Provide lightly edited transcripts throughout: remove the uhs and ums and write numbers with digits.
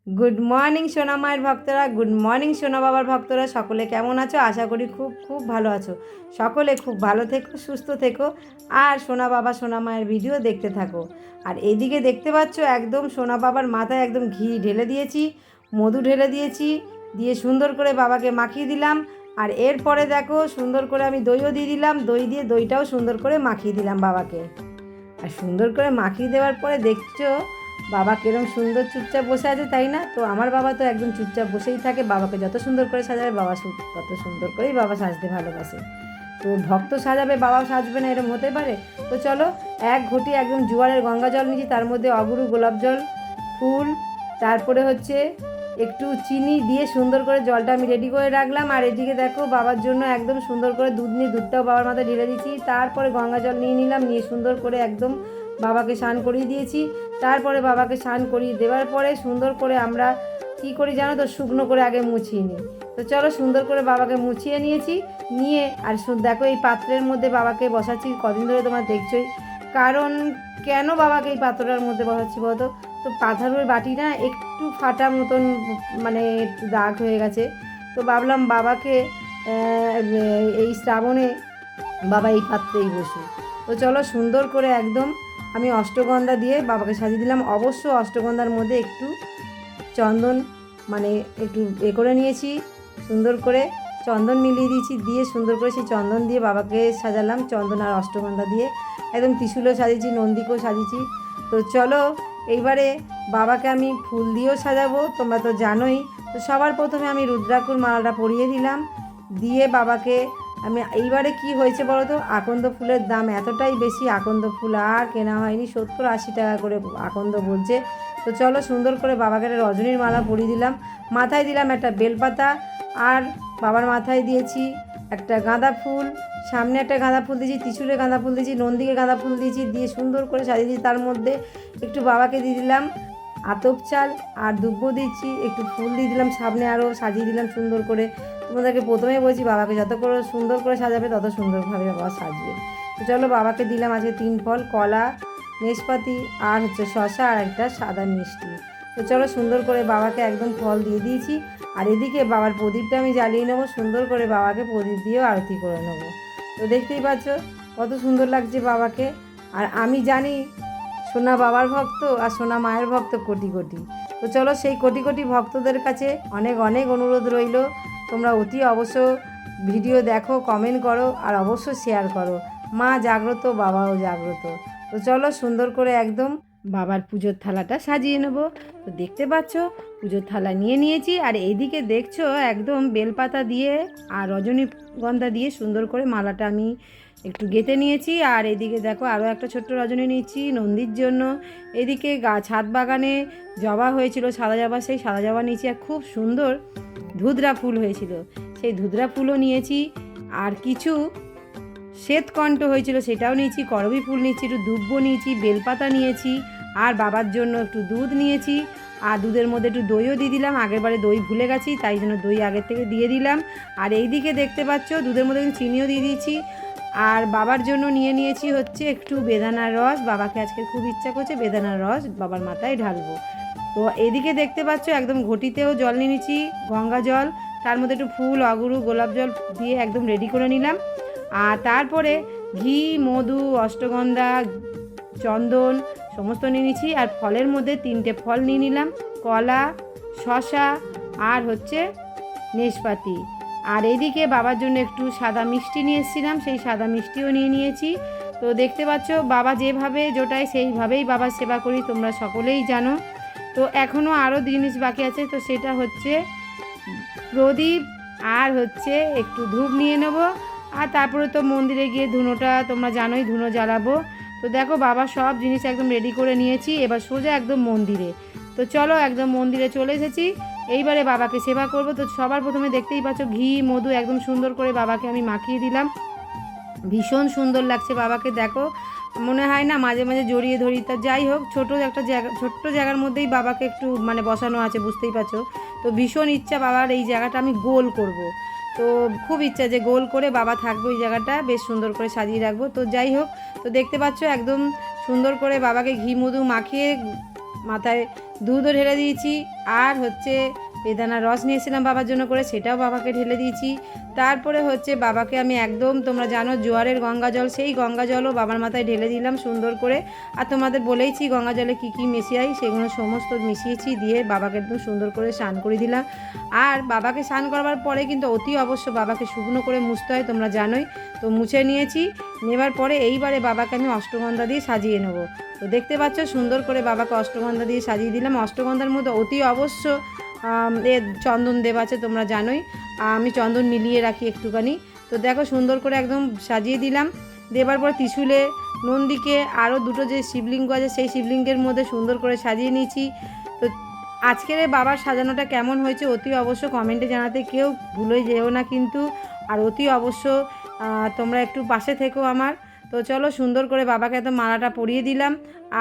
Good morning সোনা মায়ের ভক্তরা, গুড মর্নিং সোনা বাবার ভক্তরা, সকলে কেমন আছো? আশা করি খুব খুব ভালো আছো। সকলে খুব ভালো থেকো, সুস্থ থেকো, আর সোনা বাবা সোনা মায়ের ভিডিও দেখতে থাকো। আর এদিকে দেখতে পাচ্ছ একদম সোনা বাবার মাথায় একদম ঘি ঢেলে দিয়েছি, মধু ঢেলে দিয়েছি, দিয়ে সুন্দর করে বাবাকে মাখিয়ে দিলাম। আর এরপরে দেখো সুন্দর করে আমি দইও দিয়ে দিলাম, দই দিয়ে দইটাও সুন্দর করে মাখিয়ে দিলাম বাবাকে। আর সুন্দর করে মাখিয়ে দেওয়ার পরে দেখছো বাবা কিরম সুন্দর চুপচাপ বসে আছে, তাই না? তো আমার বাবা তো একদম চুপচাপ বসেই থাকে, বাবাকে যত সুন্দর করে সাজাবে বাবা তত সুন্দর করেই বাবা সাজতে ভালোবাসে। তো ভক্ত সাজাবে বাবাও সাজবে না, এরকম হতে পারে? তো চলো, এক ঘটি একদম জোয়ারের গঙ্গা জল নিয়েছি, তার মধ্যে অগুরু গোলাপ জল, ফুল, তারপরে হচ্ছে একটু চিনি দিয়ে সুন্দর করে জলটা আমি রেডি করে রাখলাম। আর এদিকে দেখো বাবার জন্য একদম সুন্দর করে দুধ নিয়ে দুধটাও বাবার মাথায় ঢেলে দিয়েছি, তারপরে গঙ্গা জল নিয়ে নিলাম, নিয়ে সুন্দর করে একদম বাবাকে স্নান করিয়ে দিয়েছি। তারপরে বাবাকে স্নান করিয়ে দেওয়ার পরে সুন্দর করে আমরা কী করি জানো তো, শুকনো করে আগে মুছিয়ে নিই। তো চলো সুন্দর করে বাবাকে মুছিয়ে নিয়েছি, নিয়ে আর দেখো এই পাত্রের মধ্যে বাবাকে বসাচ্ছি, কদিন ধরে তোমরা দেখছোই। কারণ কেন বাবাকে এই পাত্রটার মধ্যে বসাচ্ছি বলতো, তো পাথরের বাটি না একটু ফাটা মতন, মানে একটু দাগ হয়ে গেছে। তো ভাবলাম বাবাকে এই শ্রাবণে বাবা এই পাত্রেই বসু। তো চলো সুন্দর করে একদম আমি অষ্টগন্ধা দিয়ে বাবাকে সাজিয়ে দিলাম। অবশ্য অষ্টগন্ধার মধ্যে একটু চন্দন, মানে একটু করে নিয়েছি, সুন্দর করে চন্দন মিলিয়ে দিয়েছি, দিয়ে সুন্দর করে সেই চন্দন দিয়ে বাবাকে সাজালাম, চন্দন আর অষ্টগন্ধা দিয়ে একদম ত্রিশূলও সাজিয়েছি, নন্দিকেও সাজিয়েছি। তো চলো এইবারে বাবাকে আমি ফুল দিয়েও সাজাবো, তোমরা তো জানোই। তো সবার প্রথমে আমি রুদ্রাক্ষর মালাটা পরিয়ে দিলাম, দিয়ে বাবাকে আমি এইবারে কি হয়েছে বলো তো, আকন্দ ফুলের দাম এতটাই বেশি, আকন্দ ফুল আর কেনা হয়নি, 70-80 টাকা করে আকন্দ বলছে। তো চলো সুন্দর করে বাবাকে একটা রজনীর মালা পরিয়ে দিলাম, মাথায় দিলাম একটা বেলপাতা, আর বাবার মাথায় দিয়েছি একটা গাঁদা ফুল, সামনে একটা গাঁদা ফুল দিয়েছি, ত্রিশূলে গাঁদা ফুল দিয়েছি, নন্দীকে গাঁদা ফুল দিয়েছি, দিয়ে সুন্দর করে সাজিয়ে দিয়েছি। তার মধ্যে একটু বাবাকে দিয়ে দিলাম আতপ চাল আর দুব্য দিচ্ছি, একটু ফুল দিয়ে দিলাম, সামনে আরও সাজিয়ে দিলাম সুন্দর করে। তোমাদেরকে প্রথমেই বলছি বাবাকে যত করে সুন্দর করে সাজাবে তত সুন্দরভাবে বাবা সাজবে। তো চলো বাবাকে দিলাম আজকে 3 ফল, কলা, নেশপাতি আর হচ্ছে শশা আর একটা সাদা মিষ্টি। তো চলো সুন্দর করে বাবাকে একদম ফল দিয়ে দিয়েছি। আর এদিকে বাবার প্রদীপটা আমি জ্বালিয়ে নেবো, সুন্দর করে বাবাকে প্রদীপ দিয়েও আরতি করে নেবো। তো দেখতেই পাচ্ছ কত সুন্দর লাগছে বাবাকে। আর আমি জানি সোনা বাবার ভক্ত আর সোনা মায়ের ভক্ত কোটি কোটি। তো চলো সেই কোটি কোটি ভক্তদের কাছে অনেক অনেক অনুরোধ রইল, তোমরা অতি অবশ্য ভিডিও দেখো, কমেন্ট করো, আর অবশ্য শেয়ার করো। মা জাগ্রত, বাবাও জাগ্রত। তো চলো সুন্দর করে একদম বাবার পুজোর থালাটা সাজিয়ে নেব। তো দেখতে পাচ্ছ পুজোর থালা নিয়ে নিয়েছি, আর এইদিকে দেখছো একদম বেলপাতা দিয়ে আর রজনীগন্ধা দিয়ে সুন্দর করে মালাটা আমি একটু গেঁথে নিয়েছি। আর এদিকে দেখো আরও একটা ছোট্ট রজনী নিয়েছি নন্দীর জন্য। এদিকে ছাদ বাগানে জবা হয়েছিল, সাদা জবা, সেই সাদা জবা নিয়েছি, আর খুব সুন্দর ধুতরা ফুল হয়েছিল, সেই ধুতরা ফুলও নিয়েছি। আর কিছু শ্বেতকণ্ঠ হয়েছিল সেটাও নিয়েছি, করবী ফুল নিয়েছি, একটু দুব্ব নিয়েছি, বেলপাতা নিয়েছি, আর বাবার জন্য একটু দুধ নিয়েছি। আর দুধের মধ্যে একটু দইও দিয়ে দিলাম, আগেরবারে দই ভুলে গেছি তাই জন্য দই আগের থেকে দিয়ে দিলাম। আর এই দিকে দেখতে পাচ্ছ দুধের মধ্যে চিনিও দিয়ে দিয়েছি। আর বাবার জন্য নিয়ে নিয়েছি হচ্ছে একটু বেদানার রস, বাবাকে আজকে খুব ইচ্ছা করছে বেদানার রস বাবার মাথায় ঢালবো। তো এদিকে দেখতে পাচ্ছ একদম ঘটিতেও জল নিয়ে নিয়েছি, গঙ্গা জল, তার মধ্যে একটু ফুল, অগুরু, গোলাপ জল দিয়ে একদম রেডি করে নিলাম। আর তারপরে ঘি, মধু, অষ্টগন্ধা, চন্দন সমস্ত নিয়ে নিচ্ছি। আর ফলের মধ্যে 3টে ফল নিয়ে নিলাম, কলা, শশা আর হচ্ছে নেশপাতি। আর এইদিকে বাবার জন্য একটু সাদা মিষ্টি নিয়ে এসেছিলাম, সেই সাদা মিষ্টিও নিয়ে নিয়েছি। তো দেখতে পাচ্ছ বাবা যেভাবে জোটায় সেইভাবেই বাবার সেবা করি, তোমরা সকলেই জানো। তো এখনও আরও জিনিস বাকি আছে, তো সেটা হচ্ছে প্রদীপ আর হচ্ছে একটু ধূপ নিয়ে নেব। আর তারপরে তো মন্দিরে গিয়ে ধুনোটা তোমরা জানোই, ধুনো জ্বালাবো। তো দেখো বাবা সব জিনিস একদম রেডি করে নিয়েছি, এবার সোজা একদম মন্দিরে। তো চলো একদম মন্দিরে চলে এসেছি, এইবারে বাবাকে সেবা করব। তো সবার প্রথমে দেখতেই পাচ্ছ ঘি, মধু একদম সুন্দর করে বাবাকে আমি মাখিয়ে দিলাম, ভীষণ সুন্দর লাগছে বাবাকে। দেখো মনে হয় না মাঝে মাঝে জড়িয়ে ধরি। তা যাই হোক, ছোটো একটা জায়গা, ছোট্ট জায়গার মধ্যেই বাবাকে একটু মানে বসানো আছে, বুঝতেই পারছো। তো ভীষণ ইচ্ছা বাবার এই জায়গাটা আমি গোল করব। তো খুব ইচ্ছা যে গোল করে বাবা থাকবে, ওই জায়গাটা বেশ সুন্দর করে সাজিয়ে রাখবো। তো যাই হোক, তো দেখতে পাচ্ছ একদম সুন্দর করে বাবাকে ঘি মধু মাখিয়ে মাথায় দুধও ঢেলে দিয়েছি, আর হচ্ছে বেদানার রস নিয়েছিলাম বাবার জন্য করে, সেটাও বাবাকে ঢেলে দিয়েছি। তারপরে হচ্ছে বাবাকে আমি একদম, তোমরা জানো জোয়ারের গঙ্গা জল, সেই গঙ্গা জলও বাবার মাথায় ঢেলে দিলাম সুন্দর করে। আর তোমাদের বলেইছি গঙ্গা জলে কী কী মিশিয়েছি, সেগুলো সমস্ত মিশিয়েছি, দিয়ে বাবাকে একদম সুন্দর করে স্নান করে দিলাম। আর বাবাকে স্নান করবার পরে কিন্তু অতি অবশ্য বাবাকে শুকনো করে মুছতে হয়, তোমরা জানোই। তো মুছে নিয়েছি, নেবার পরে এইবারে বাবাকে আমি অষ্টগন্ধা দিয়ে সাজিয়ে নেবো। তো দেখতে পাচ্ছ সুন্দর করে বাবাকে অষ্টগন্ধা দিয়ে সাজিয়ে দিলাম। অষ্টগন্ধার মধ্যে অতি অবশ্য চন্দন দেওয়া আছে, তোমরা জানোই আমি চন্দন মিলিয়ে রাখি একটুখানি। তো দেখো সুন্দর করে একদম সাজিয়ে দিলাম। দেবার পর ত্রিশূলে নন্দীকে আরও দুটো যে শিবলিঙ্গ আছে সেই শিবলিঙ্গের মধ্যে সুন্দর করে সাজিয়ে নিয়েছি। তো আজকের বাবার সাজানোটা কেমন হয়েছে অতি অবশ্য কমেন্টে জানাতে কেউ ভুলে যেও না কিন্তু। আর অতি অবশ্য তোমরা একটু পাশে থেকো আমার। তো চলো সুন্দর করে বাবাকে একদম মালাটা পরিয়ে দিলাম,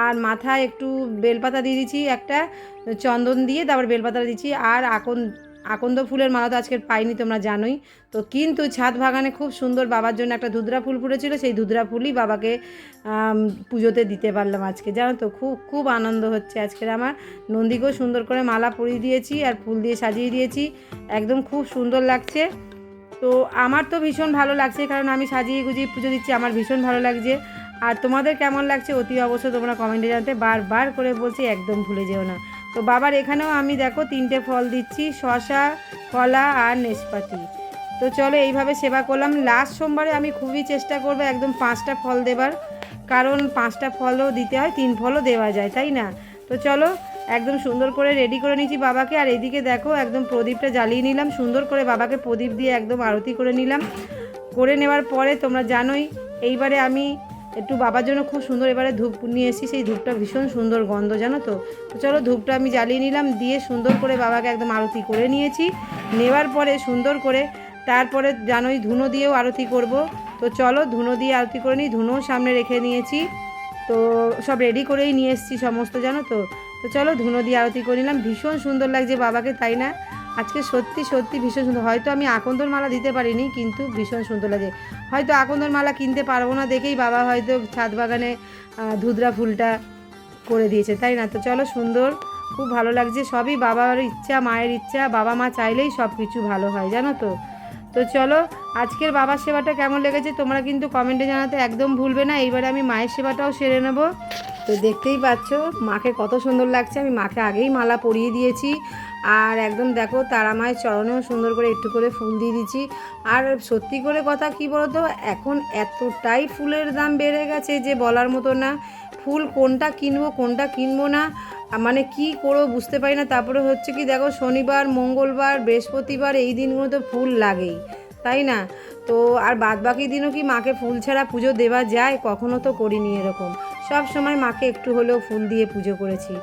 আর মাথায় একটু বেলপাতা দিয়ে দিচ্ছি, একটা চন্দন দিয়ে তারপর বেলপাতা দিচ্ছি। আর আকন্দ ফুলের মালা তো আজকে পাইনি, তোমরা জানোই। তো কিন্তু ছাদ বাগানে খুব সুন্দর বাবার জন্য একটা ধুতরা ফুল ফুটেছিল, সেই ধুতরা ফুলই বাবাকে পুজোতে দিতে পারলাম আজকে, জানো তো। খুব খুব আনন্দ হচ্ছে আজকের আমার। নন্দীকেও সুন্দর করে মালা পরিয়ে দিয়েছি আর ফুল দিয়ে সাজিয়ে দিয়েছি, একদম খুব সুন্দর লাগছে। তো আমার তো ভীষণ ভালো লাগছে, কারণ আমি সাজিয়ে গুজিয়ে পুজো দিচ্ছি, আমার ভীষণ ভালো লাগছে। আর তোমাদের কেমন লাগছে অতি অবশ্য তোমরা কমেন্টে জানাতে, বারবার করে বলছি একদম ভুলে যেও না। তো বাবার এখানেও আমি দেখো 3টে ফল দিচ্ছি, শসা, কলা আর নেশপাতি। তো চলো এইভাবে সেবা করলাম। লাস্ট সোমবারে আমি খুবই চেষ্টা করবো একদম 5টা ফল দেবার, কারণ 5টা ফলও দিতে হয়, 3 ফলও দেওয়া যায়, তাই না। তো চলো একদম সুন্দর করে রেডি করে নিয়েছি বাবাকে। আর এদিকে দেখো একদম প্রদীপটা জ্বালিয়ে নিলাম, সুন্দর করে বাবাকে প্রদীপ দিয়ে একদম আরতি করে নিলাম। করে নেওয়ার পরে তোমরা জানোই এইবারে আমি একটু বাবার জন্য খুব সুন্দর এবারে ধূপ নিয়ে এসেছি, সেই ধূপটা ভীষণ সুন্দর গন্ধ, জানো তো। তো চলো ধূপটা আমি জ্বালিয়ে নিলাম, দিয়ে সুন্দর করে বাবাকে একদম আরতি করে নিয়েছি। নেওয়ার পরে সুন্দর করে তারপরে জানোই ধুনো দিয়েও আরতি করব। তো চলো ধুনো দিয়ে আরতি করে নিই, ধুনোও সামনে রেখে নিয়েছি। তো সব রেডি করেই নিয়ে এসেছি সমস্ত, জানো তো। তো চলো ধুনো দিয়ে আরতি করে নিলাম, ভীষণ সুন্দর লাগছে বাবাকে, তাই না। আজকে সত্যি সত্যি ভীষণ সুন্দর। হয়তো আমি আকন্দর মালা দিতে পারিনি, কিন্তু ভীষণ সুন্দর লাগে। হয়তো আকন্দর মালা কিনতে পারবো না দেখেই বাবা হয়তো ছাদ বাগানে ধুতরা ফুলটা করে দিয়েছে, তাই না। তো চলো সুন্দর, খুব ভালো লাগছে। সবই বাবার ইচ্ছা, মায়ের ইচ্ছা, বাবা মা চাইলেই সব কিছু ভালো হয়, জানো তো। তো চলো আজকের বাবার সেবাটা কেমন লেগেছে তোমরা কিন্তু কমেন্টে জানাতে একদম ভুলবে না। এইবারে আমি মায়ের সেবাটাও সেরে নেব। তো দেখতেই পাচ্ছ মাকে কত সুন্দর লাগছে, আমি মাকে আগেই মালা পরিয়ে দিয়েছি। আর একদম দেখো তারা মায়ের চরণেও সুন্দর করে একটু করে ফুল দিয়ে দিচ্ছি। আর সত্যি করে কথা কি বলতো, এখন এতটাই ফুলের দাম বেড়ে গেছে যে বলার মতো না। ফুল কোনটা কিনবো কোনটা কিনবো না, মানে কি করবো বুঝতে পারি না। তারপরে হচ্ছে কি দেখো শনিবার, মঙ্গলবার, বৃহস্পতিবার এই দিনগুলো তো ফুল লাগেই, তাই না। তো আর বাদ বাকি দিনও কি মাকে ফুল ছাড়া পুজো দেওয়া যায়? কখনো তো করিনি এরকম। সব সময় মাকে একটু হলেও ফুল দিয়ে পুজো করেছি।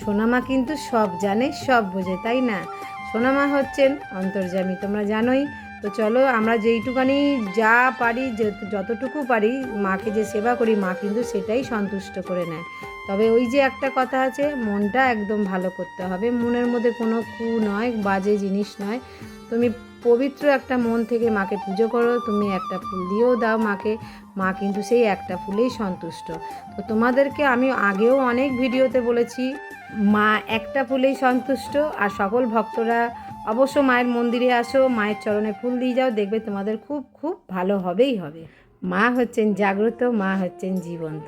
সোনামা কিন্তু সব জানে, সব বোঝে, তাই না। সোনামা হচ্ছেন অন্তর্যামী, তোমরা জানোই। তো চলো আমরা যেইটুকানি যা পারি, যতটুকু পারি মাকে যে সেবা করি, মা কিন্তু সেটাই সন্তুষ্ট করে নেয়। তবে ওই যে একটা কথা আছে, মনটা একদম ভালো করতে হবে, মনের মধ্যে কোনো নয়, বাজে জিনিস নয়। তুমি পবিত্র একটা মন থেকে মাকে পুজো করো, তুমি একটা ফুল দিয়েও দাও মাকে, মা কিন্তু সেই একটা ফুলেই সন্তুষ্ট। তো তোমাদেরকে আমি আগেও অনেক ভিডিওতে বলেছি, মা একটা ফুলেই সন্তুষ্ট। আর সকল ভক্তরা অবশ্য মায়ের মন্দিরে আসো, মায়ের চরণে ফুল দিয়ে যাও, দেখবে তোমাদের খুব খুব ভালো হবেই হবে। মা হচ্ছেন জাগ্রত, মা হচ্ছেন জীবন্ত,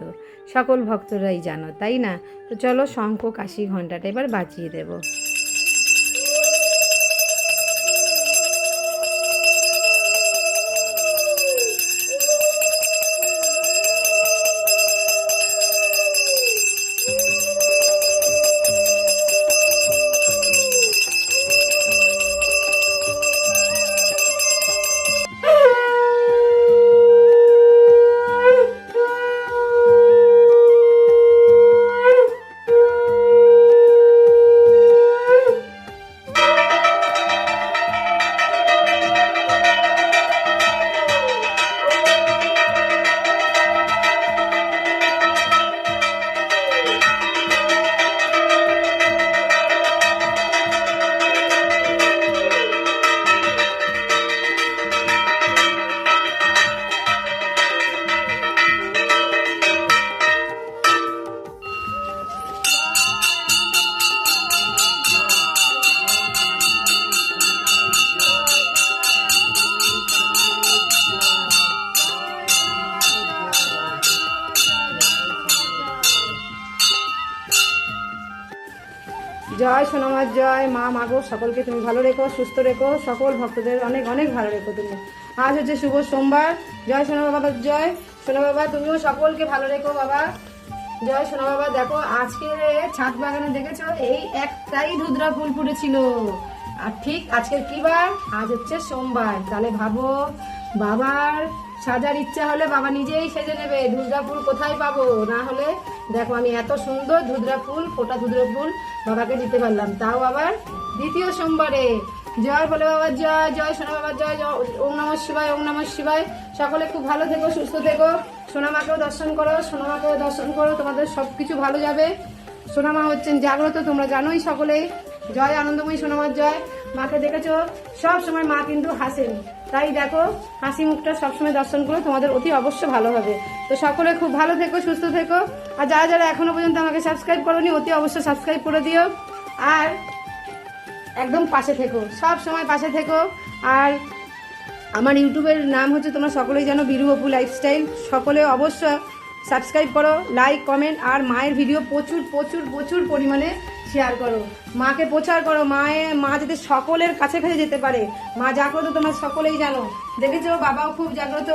সকল ভক্তরাই জানো, তাই না। তো চলো শঙ্খ কাশি ঘণ্টাটা এবার বাজিয়ে দেবো। জয় সোনামার জয়। মা মাগো সকলকে তুমি ভালো রেখো, সুস্থ রেখো, সকল ভক্তদের অনেক অনেক ভালো রেখো তুমি। আজ হচ্ছে শুভ সোমবার। জয় সোনা বাবার জয়। সোনা বাবা তুমিও সকলকে ভালো রেখো বাবা। জয় সোনা বাবা। দেখো আজকে ছাদ বাগানে দেখেছো এই একটাই ধুতরা ফুল ফুটেছিল। আর ঠিক আজকের কি বার? আজ হচ্ছে সোমবার। তাহলে ভাবো, বাবার সাজার ইচ্ছা হলে বাবা নিজেই সেজে নেবে। ধুতরা ফুল কোথায় পাবো? না হলে দেখো আমি এত সুন্দর ধুতরা ফুল, ফোটা ধুতরা ফুল বাবাকে দিতে পারলাম, তাও আবার দ্বিতীয় সোমবারে। জয় বলে বাবার জয়। জয় সোনা বাবার জয়। ওম নমঃ শিবায়, ওম নমঃ শিবায়। সকলে খুব ভালো থেকো, সুস্থ থেকো। সোনামাকেও দর্শন করো, সোনামাকেও দর্শন করো, তোমাদের সব কিছু ভালো যাবে। সোনামা হচ্ছেন জাগ্রত, তোমরা জানোই সকলেই। জয় আনন্দময়ী সোনামার জয়। মাকে দেখেছো সব সময় মা কিন্তু হাসেন, তাই দেখো হাসি মুখটা সবসময় দর্শন করো, তোমাদের অতি অবশ্য ভালো হবে। তো সকলে খুব ভালো থেকো, সুস্থ থেকো। আর যারা যারা এখনো পর্যন্ত আমাকে সাবস্ক্রাইব করোনি অতি অবশ্য সাবস্ক্রাইব করে দিও। আর একদম পাশে থেকো, সব সময় পাশে থেকো। আর আমার ইউটিউবের নাম হচ্ছে, তোমরা সকলেই জানো, বিরু অপু লাইফস্টাইল। সকলে অবশ্য সাবস্ক্রাইব করো, লাইক কমেন্ট, আর মায়ের ভিডিও প্রচুর প্রচুর প্রচুর পরিমাণে শেয়ার করো। মাকে প্রচার করো, মা যাতে সকলের কাছে কাছে যেতে পারে। মা জাগ্রত, তোমরা সকলেই জানো। দেখেছো বাবাও খুব জাগ্রত,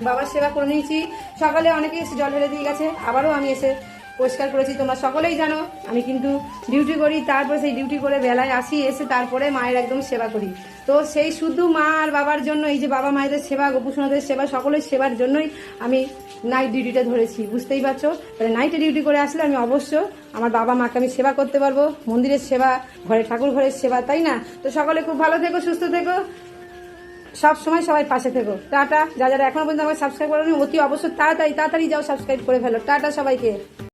বাবার সেবা করে নিয়েছি। সকালে অনেকে এসে জল ঢেলে দিয়ে গেছে, আবারও আমি এসে পরিষ্কার করেছি। তোমরা সকলেই জানো আমি কিন্তু ডিউটি করি, তারপরে সেই ডিউটি করে বেলায় আসি, এসে তারপরে মায়ের একদম সেবা করি। তো সেই শুধু মা আর বাবার জন্য, এই যে বাবা মায়েদের সেবা, গোপুসোনাদের সেবা, সকলের সেবার জন্যই আমি নাইট ডিউটিটা ধরেছি, বুঝতেই পারছো। তাহলে নাইটে ডিউটি করে আসলে আমি অবশ্য আমার বাবা মাকে আমি সেবা করতে পারবো, মন্দিরের সেবা, ঘরে ঠাকুর ঘরের সেবা, তাই না? তো সকলে খুব ভালো থেকো, সুস্থ থেকো, সব সময় সবাই পাশে থেকো। টাটা। যারা যারা এখনো পর্যন্ত আমাকে সাবস্ক্রাইব করেনি অতি অবশ্যই তাড়াতাড়ি তাড়াতাড়ি যাও সাবস্ক্রাইব করে ফেলো। টাটা সবাইকে।